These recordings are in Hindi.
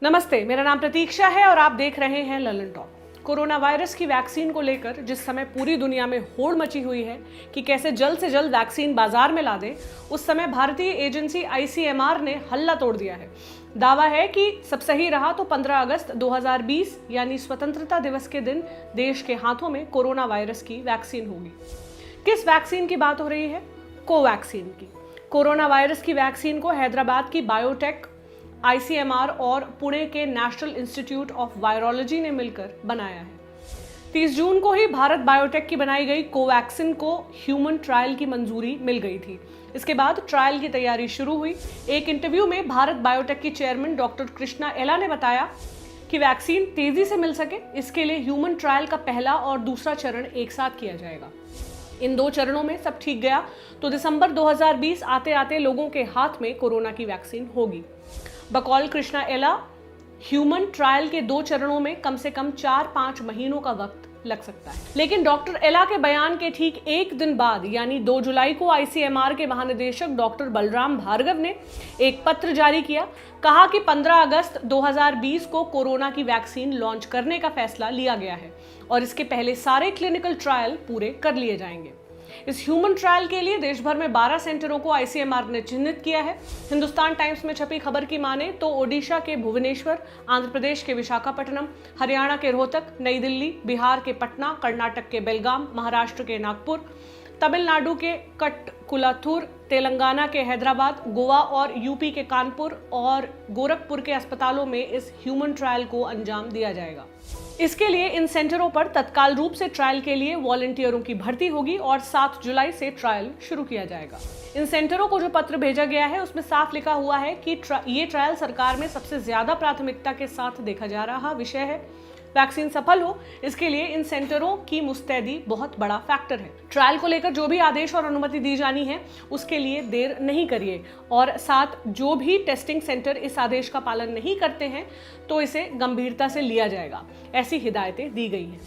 नमस्ते, मेरा नाम प्रतीक्षा है और आप देख रहे हैं ललन टॉक। कोरोना वायरस की वैक्सीन को लेकर जिस समय पूरी दुनिया में होड़ मची हुई है कि कैसे जल्द से जल्द वैक्सीन बाजार में ला दें, उस समय भारतीय एजेंसी ICMR ने हल्ला तोड़ दिया है। दावा है कि सब सही रहा तो 15 अगस्त 2020 यानी स्वतंत्रता दिवस के दिन देश के हाथों में कोरोना वायरस की वैक्सीन होगी। किस वैक्सीन की बात हो रही है? कोवैक्सीन की। कोरोना वायरस की वैक्सीन को हैदराबाद की बायोटेक, ICMR और पुणे के नेशनल इंस्टीट्यूट ऑफ वायरोलॉजी ने मिलकर बनाया है। 30 जून को ही भारत बायोटेक की बनाई गई कोवैक्सीन को ह्यूमन ट्रायल की मंजूरी मिल गई थी। इसके बाद ट्रायल की तैयारी शुरू हुई। एक इंटरव्यू में भारत बायोटेक की चेयरमैन डॉक्टर कृष्णा एला ने बताया कि वैक्सीन तेजी से मिल सके, इसके लिए ह्यूमन ट्रायल का पहला और दूसरा चरण एक साथ किया जाएगा। इन 2 चरणों में सब ठीक गया तो दिसंबर 2020 आते आते लोगों के हाथ में कोरोना की वैक्सीन होगी। बकौल कृष्णा एला, ह्यूमन ट्रायल के 2 चरणों में कम से कम 4-5 महीनों का वक्त लग सकता है। लेकिन डॉक्टर एला के बयान के ठीक एक दिन बाद यानी 2 जुलाई को ICMR के महानिदेशक डॉक्टर बलराम भार्गव ने एक पत्र जारी किया। कहा कि 15 अगस्त 2020 को कोरोना की वैक्सीन लॉन्च करने का फैसला लिया गया है और इसके पहले सारे क्लिनिकल ट्रायल पूरे कर लिए जाएंगे। इस ह्यूमन ट्रायल के लिए देश भर में 12 सेंटरों को ICMR ने चिन्हित किया है। हिंदुस्तान टाइम्स में छपी खबर की माने तो ओडिशा के भुवनेश्वर, आंध्र प्रदेश के विशाखापट्टनम, हरियाणा के रोहतक, नई दिल्ली, बिहार के पटना, कर्नाटक के बेलगाम, महाराष्ट्र के नागपुर, तमिलनाडु के कटकुलाथुर, तेलंगाना के हैदराबाद, गोवा और यूपी के कानपुर और गोरखपुर के अस्पतालों में इस ह्यूमन ट्रायल को अंजाम दिया जाएगा। इसके लिए इन सेंटरों पर तत्काल रूप से ट्रायल के लिए वॉलंटियरों की भर्ती होगी और 7 जुलाई से ट्रायल शुरू किया जाएगा। इन सेंटरों को जो पत्र भेजा गया है उसमें साफ लिखा हुआ है कि ये ट्रायल सरकार में सबसे ज्यादा प्राथमिकता के साथ देखा जा रहा विषय है। वैक्सीन सफल हो, इसके लिए इन सेंटरों की मुस्तैदी बहुत बड़ा फैक्टर है। ट्रायल को लेकर जो भी आदेश और अनुमति दी जानी है उसके लिए देर नहीं करिए और साथ जो भी टेस्टिंग सेंटर इस आदेश का पालन नहीं करते हैं तो इसे गंभीरता से लिया जाएगा, ऐसी हिदायतें दी गई हैं।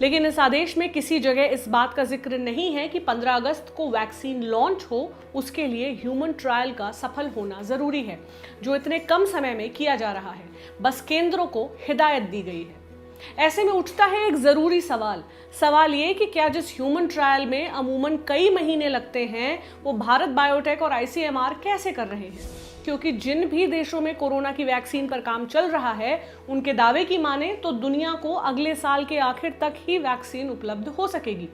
लेकिन इस आदेश में किसी जगह इस बात का जिक्र नहीं है कि 15 अगस्त को वैक्सीन लॉन्च हो उसके लिए ह्यूमन ट्रायल का सफल होना जरूरी है, जो इतने कम समय में किया जा रहा है। बस केंद्रों को हिदायत दी गई है। ऐसे में उठता है एक जरूरी सवाल ये कि क्या जिस ह्यूमन ट्रायल में अमूमन कई महीने लगते हैं वो भारत बायोटेक और ICMR कैसे कर रहे हैं? क्योंकि जिन भी देशों में कोरोना की वैक्सीन पर काम चल रहा है उनके दावे की माने तो दुनिया को अगले साल के आखिर तक ही वैक्सीन उपलब्ध हो सकेगी।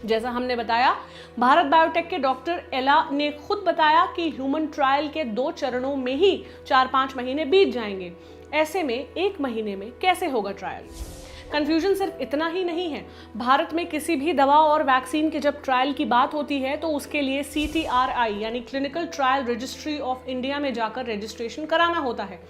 जैसा हमने बताया, भारत बायोटेक के डॉक्टर एला ने खुद बताया कि ह्यूमन ट्रायल के 2 चरणों में ही 4-5 महीने बीत जाएंगे। ऐसे में 1 महीने में कैसे होगा ट्रायल? कंफ्यूजन सिर्फ इतना ही नहीं है। भारत में किसी भी दवा और वैक्सीन के जब ट्रायल की बात होती है तो उसके लिए CTRI यानी clinical trial registry of India में जाकर रजिस्ट्रेशन कराना होता है।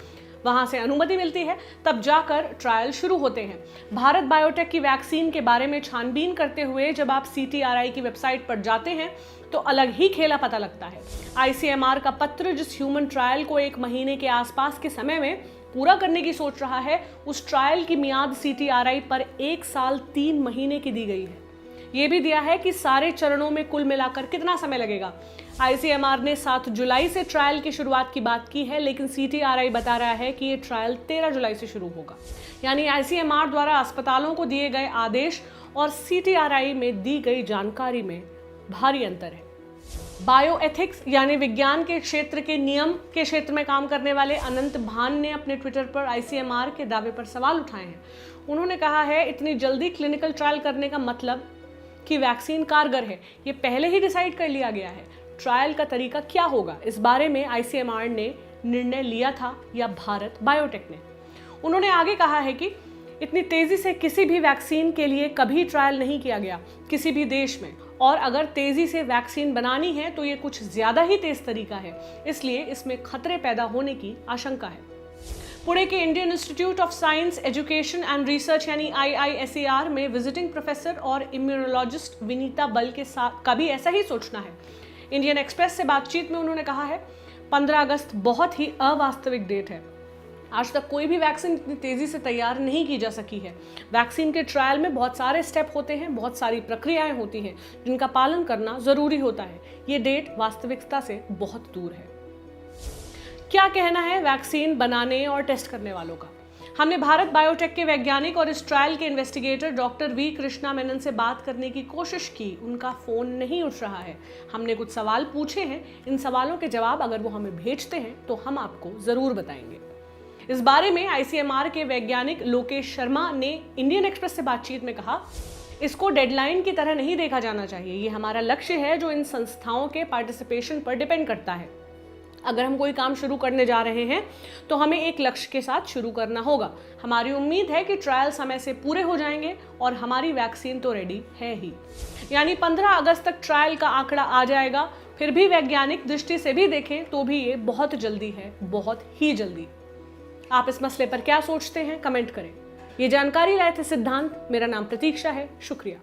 वहां से अनुमति मिलती है, तब जाकर ट्रायल शुरू होते हैं। भारत बायोटेक की वैक्सीन के बारे में छानबीन करते हुए जब आप CTRI की वेबसाइट पर जाते हैं तो अलग ही खेला पता लगता है। ICMR का पत्र जिस ह्यूमन ट्रायल को 1 महीने के आसपास के समय में पूरा करने की सोच रहा है, उस ट्रायल की मियाद CTRI पर 1 साल 3 महीने की दी गई है। ये भी दिया है कि सारे चरणों में कुल मिलाकर कितना समय लगेगा। ICMR ने 7 जुलाई से ट्रायल की शुरुआत की बात की है, लेकिन CTRI बता रहा है कि ये ट्रायल 13 जुलाई से शुरू होगा। यानी ICMR द्वारा अस्पतालों को दिए गए आदेश और CTRI में दी गई जानकारी में भारी अंतर है। बायोएथिक्स यानी विज्ञान के क्षेत्र के नियम के क्षेत्र में काम करने वाले अनंत भान ने अपने ट्विटर पर ICMR के दावे पर सवाल उठाए हैं। उन्होंने कहा है, इतनी जल्दी क्लिनिकल ट्रायल करने का मतलब कि वैक्सीन कारगर है, ये पहले ही डिसाइड कर लिया गया है। ट्रायल का तरीका क्या होगा, इस बारे में ICMR ने निर्णय लिया था या भारत बायोटेक ने? उन्होंने आगे कहा है कि इतनी तेजी से किसी भी वैक्सीन के लिए कभी ट्रायल नहीं किया गया किसी भी देश में, और अगर तेजी से वैक्सीन बनानी है तो ये कुछ ज्यादा ही तेज तरीका है, इसलिए इसमें खतरे पैदा होने की आशंका है। पुणे के Indian institute of science education and research यानी IISER में विजिटिंग प्रोफेसर और इम्यूनोलॉजिस्ट विनीता बल के साथ का भी ऐसा ही सोचना है। इंडियन एक्सप्रेस से बातचीत में उन्होंने कहा है, 15 अगस्त बहुत ही अवास्तविक डेट है। आज तक कोई भी वैक्सीन इतनी तेजी से तैयार नहीं की जा सकी है। वैक्सीन के ट्रायल में बहुत सारे स्टेप होते हैं, बहुत सारी प्रक्रियाएं होती हैं जिनका पालन करना जरूरी होता है। ये डेट वास्तविकता से बहुत दूर है। क्या कहना है वैक्सीन बनाने और टेस्ट करने वालों का? हमने भारत बायोटेक के वैज्ञानिक और इस ट्रायल के investigator doctor V Krishna Menon से बात करने की कोशिश की। उनका फोन नहीं उठ रहा है। हमने कुछ सवाल पूछे हैं। इन सवालों के जवाब अगर वो हमें भेजते हैं तो हम आपको जरूर बताएंगे। इस बारे में आईसीएमआर के वैज्ञानिक लोकेश शर्मा ने इंडियन एक्सप्रेस से बातचीत में कहा, इसको डेडलाइन की तरह नहीं देखा जाना चाहिए। ये हमारा लक्ष्य है जो इन संस्थाओं के पार्टिसिपेशन पर डिपेंड करता है। अगर हम कोई काम शुरू करने जा रहे हैं तो हमें एक लक्ष्य के साथ शुरू करना होगा। हमारी उम्मीद है कि ट्रायल समय से पूरे हो जाएंगे और हमारी वैक्सीन तो रेडी है ही। यानी 15 अगस्त तक ट्रायल का आंकड़ा आ जाएगा। फिर भी वैज्ञानिक दृष्टि से भी देखें तो भी ये बहुत जल्दी है, बहुत ही जल्दी। आप इस मसले पर क्या सोचते हैं, कमेंट करें। ये जानकारी लाए थे सिद्धांत। मेरा नाम प्रतीक्षा है। शुक्रिया।